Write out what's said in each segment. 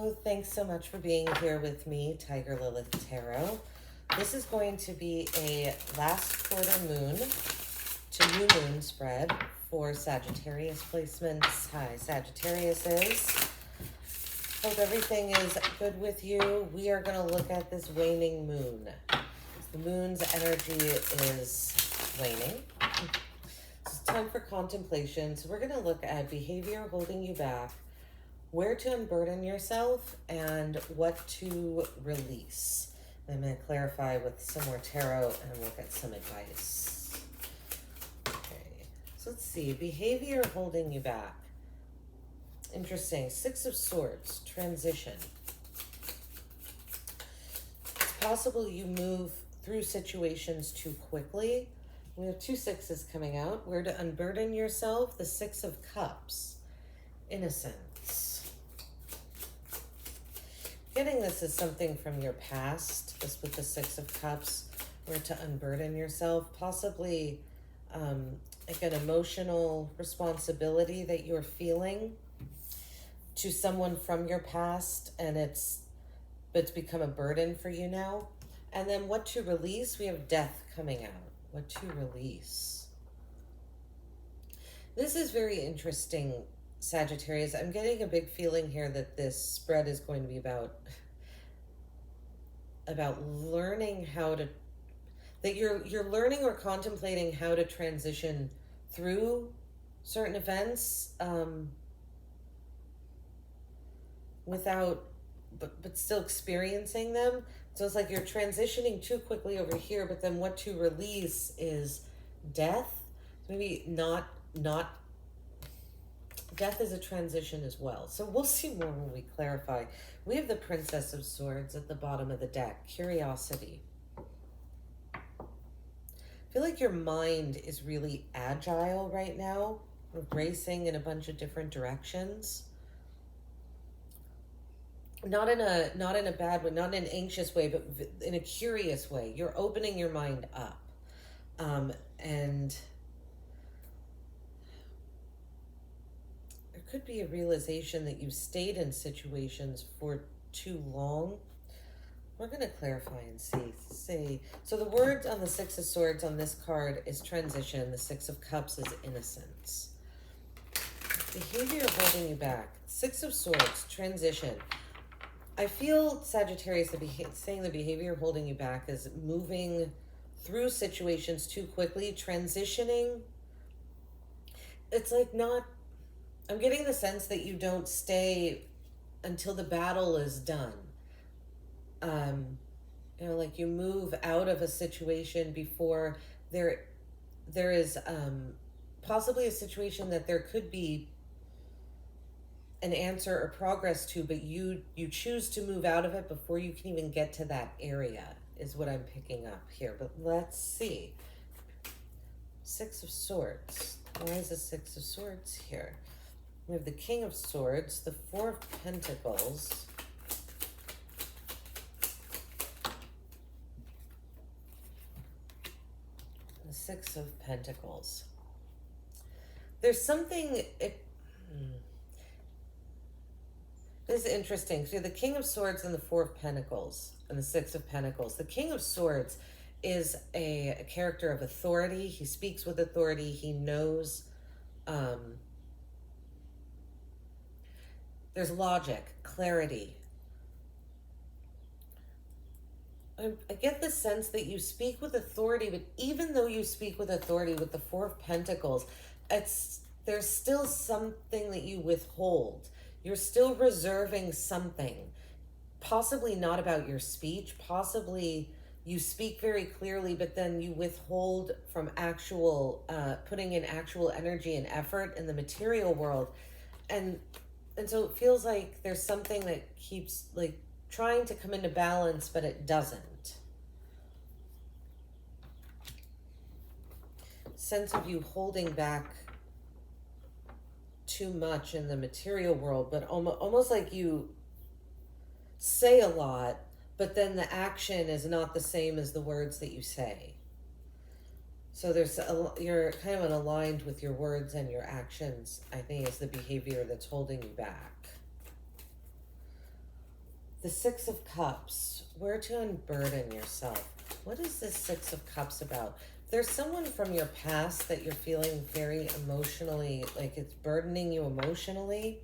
So thanks so much for being here with me, Tiger Lilith Tarot. This is going to be a last quarter moon to new moon spread for Sagittarius placements. Hi, Sagittariuses. Hope everything is good with you. We are going to look at this waning moon. The moon's energy is waning. It's time for contemplation. So we're going to look at behavior holding you back, where to unburden yourself, and what to release. I'm going to clarify with some more tarot and look at some advice. Okay, so let's see. Behavior holding you back. Interesting. Six of Swords, transition. It's possible you move through situations too quickly. We have two sixes coming out. Where to unburden yourself. The Six of Cups, innocence. Getting this is something from your past, this with the Six of Cups, where to unburden yourself, possibly like an emotional responsibility that you're feeling to someone from your past, and it's become a burden for you now. And then what to release, we have Death coming out. What to release. This is very interesting, Sagittarius. I'm getting a big feeling here that this spread is going to be about learning how to, that you're learning or contemplating how to transition through certain events without, but still experiencing them. So it's like you're transitioning too quickly over here, but then what to release is death. Maybe not death is a transition as well. So we'll see more when we clarify. We have the Princess of Swords at the bottom of the deck. Curiosity. I feel like your mind is really agile right now. We're racing in a bunch of different directions. Not in a bad way, not in an anxious way, but in a curious way. You're opening your mind up. And there could be a realization that you've stayed in situations for too long. We're going to clarify and see. So the word on the Six of Swords on this card is transition. The Six of Cups is innocence. Behavior holding you back. Six of Swords, transition. I feel, Sagittarius, saying the behavior holding you back is moving through situations too quickly, transitioning. It's like I'm getting the sense that you don't stay until the battle is done. Like you move out of a situation before there is possibly a situation that there could be an answer or progress to, but you choose to move out of it before you can even get to that area, is what I'm picking up here. But let's see. Six of Swords. Why is the Six of Swords here? We have the King of Swords, the Four of Pentacles, the Six of Pentacles. There's something... This is interesting. So the King of Swords and the Four of Pentacles and the Six of Pentacles. The King of Swords is a character of authority. He speaks with authority. He knows. There's logic, clarity. I get the sense that you speak with authority, but even though you speak with authority with the Four of Pentacles, there's still something that you withhold. You're still reserving something, possibly not about your speech, possibly you speak very clearly, but then you withhold from actual, putting in actual energy and effort in the material world. And so it feels like there's something that keeps like trying to come into balance, but it doesn't. Sense of you holding back too much in the material world, but almost like you say a lot, but then the action is not the same as the words that you say. So you're kind of unaligned with your words and your actions, I think, is the behavior that's holding you back. The Six of Cups, where to unburden yourself. What is this Six of Cups about? There's someone from your past that you're feeling very emotionally, like it's burdening you emotionally,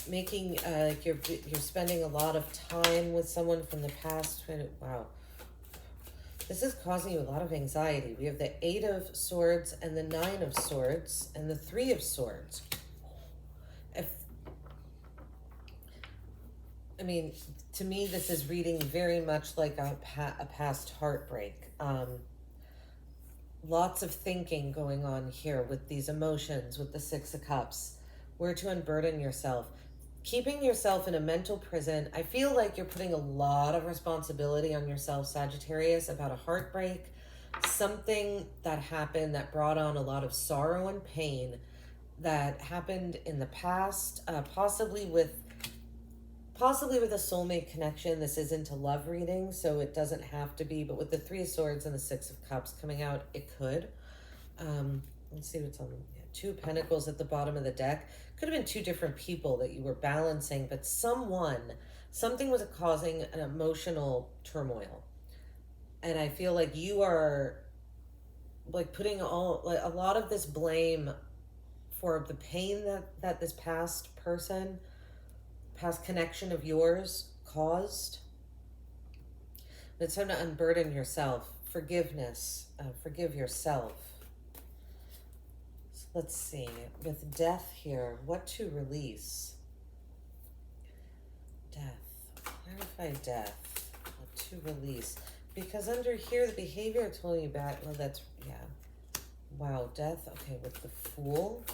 making like you're spending a lot of time with someone from the past. Wow, this is causing you a lot of anxiety. We have the Eight of Swords and the Nine of Swords and the Three of Swords. I mean, to me, this is reading very much like a past heartbreak. Lots of thinking going on here with these emotions, with the Six of Cups. Where to unburden yourself. Keeping yourself in a mental prison. I feel like you're putting a lot of responsibility on yourself, Sagittarius, about a heartbreak. Something that happened that brought on a lot of sorrow and pain that happened in the past, possibly with a soulmate connection. This isn't a love reading, so it doesn't have to be, but with the Three of Swords and the Six of Cups coming out, it could. Let's see what's on. Two of Pentacles at the bottom of the deck. Could have been two different people that you were balancing, but something was causing an emotional turmoil. And I feel like you are like putting a lot of this blame for the pain that this past connection of yours caused. But it's time to unburden yourself. Forgiveness. Forgive yourself. So let's see. With Death here, what to release? Death. Clarify Death. What to release? Because under here, the behavior told you about, well, that's, yeah. Wow, Death. Okay, with the Fool.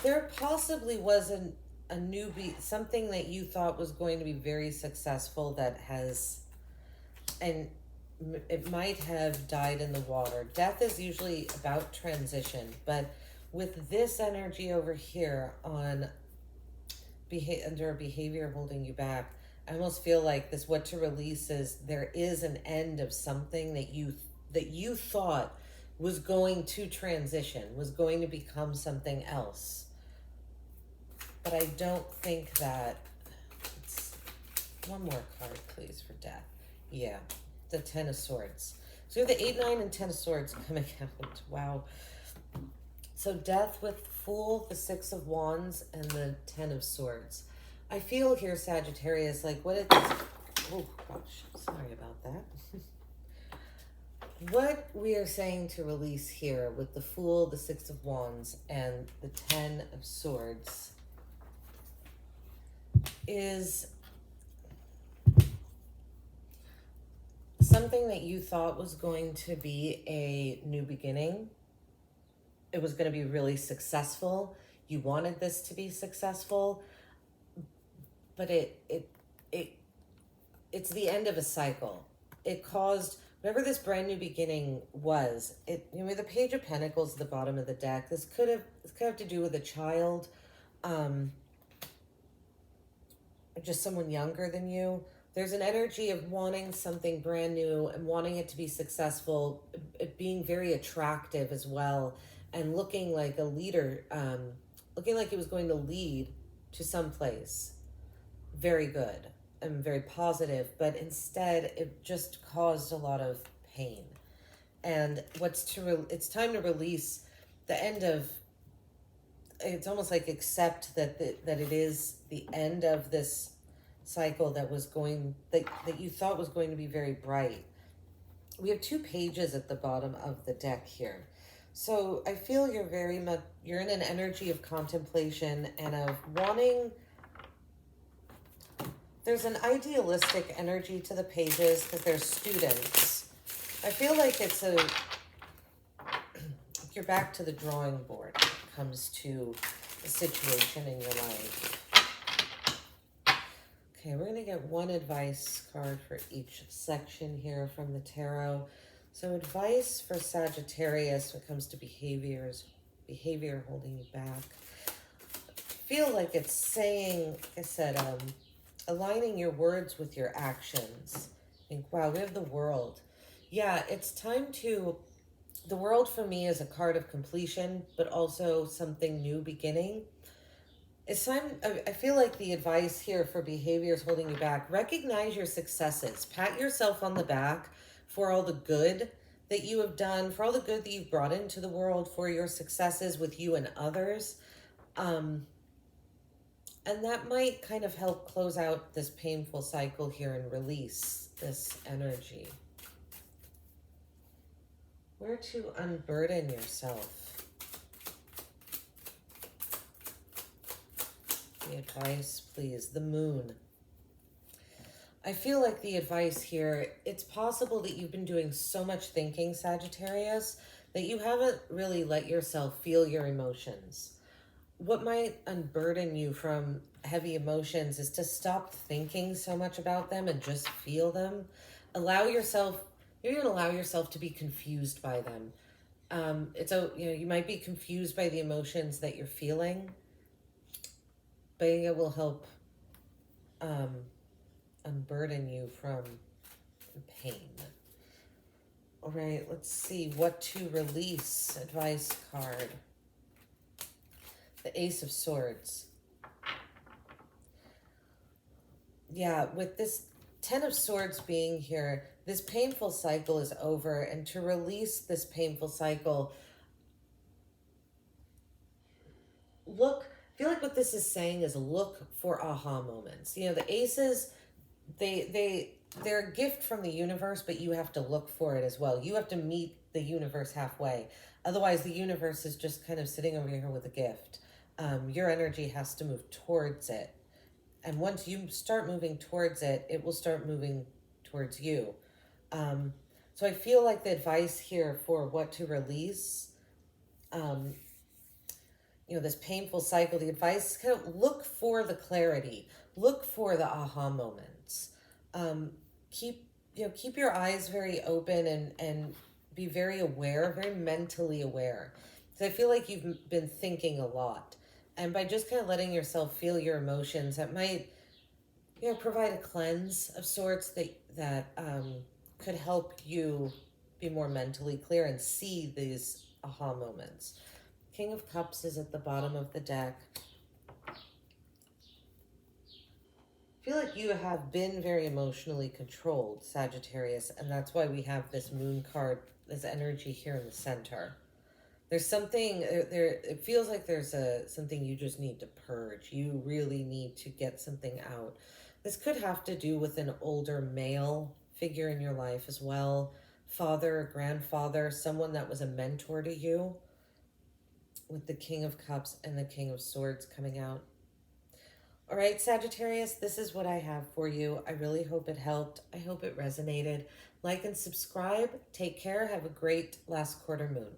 There possibly wasn't a newbie, something that you thought was going to be very successful that has, and it might have died in the water. Death is usually about transition, but with this energy over here on under a behavior holding you back, I almost feel like this what to release is there is an end of something that you thought was going to transition, was going to become something else. But I don't think that it's one more card, please, for Death. Yeah, the Ten of Swords. So we have the 8, 9, and 10 of Swords coming out. Wow. So Death with Fool, the 6 of Wands, and the 10 of Swords. I feel here, Sagittarius, like what it's... Oh, gosh. Sorry about that. What we are saying to release here with the Fool, the 6 of Wands, and the 10 of Swords is something that you thought was going to be a new beginning. It was going to be really successful. You wanted this to be successful, but it's the end of a cycle. It caused whatever this brand new beginning was. The Page of Pentacles at the bottom of the deck. This could have to do with a child. Just someone younger than you. There's an energy of wanting something brand new and wanting it to be successful, it being very attractive as well, and looking like a leader, looking like it was going to lead to some place very good and very positive, but instead it just caused a lot of pain. And it's time to release the end of. It's almost like accept that it is the end of this cycle that you thought was going to be very bright. We have 2 pages at the bottom of the deck here. So I feel you're in an energy of contemplation and of wanting. There's an idealistic energy to the pages because they're students. I feel like you're back to the drawing board when it comes to a situation in your life. Okay, we're going to get one advice card for each section here from the tarot. So advice for Sagittarius when it comes to behavior holding you back. I feel like it's saying, like I said, aligning your words with your actions. Think, wow, we have the World. Yeah, it's time to... The World for me is a card of completion, but also something new beginning. It's time, I feel like the advice here for behaviors holding you back, recognize your successes. Pat yourself on the back for all the good that you have done, for all the good that you've brought into the world, for your successes with you and others. And that might kind of help close out this painful cycle here and release this energy. Where to unburden yourself? The advice, please. The moon. I feel like the advice here, it's possible that you've been doing so much thinking, Sagittarius, that you haven't really let yourself feel your emotions. What might unburden you from heavy emotions is to stop thinking so much about them and just feel them. Allow yourself, you can allow yourself to be confused by them. You might be confused by the emotions that you're feeling, but it will help unburden you from pain. All right, let's see what to release. Advice card. The Ace of Swords. Yeah, with this 10 of Swords being here, this painful cycle is over, and to release this painful cycle, I feel like what this is saying is look for aha moments. You know, the aces, they're a gift from the universe, but you have to look for it as well. You have to meet the universe halfway. Otherwise, the universe is just kind of sitting over here with a gift. Your energy has to move towards it. And once you start moving towards it, it will start moving towards you. So I feel like the advice here for what to release, this painful cycle, the advice is kind of look for the clarity, look for the aha moments. Keep your eyes very open and be very aware, very mentally aware. So I feel like you've been thinking a lot. And by just kind of letting yourself feel your emotions, that might, provide a cleanse of sorts that could help you be more mentally clear and see these aha moments. King of Cups is at the bottom of the deck. I feel like you have been very emotionally controlled, Sagittarius, and that's why we have this moon card, this energy here in the center. There's something there. It feels like there's something you just need to purge. You really need to get something out. This could have to do with an older male figure in your life as well. Father or grandfather, someone that was a mentor to you, with the King of Cups and the King of Swords coming out. All right, Sagittarius, this is what I have for you. I really hope it helped. I hope it resonated. Like and subscribe. Take care. Have a great last quarter moon.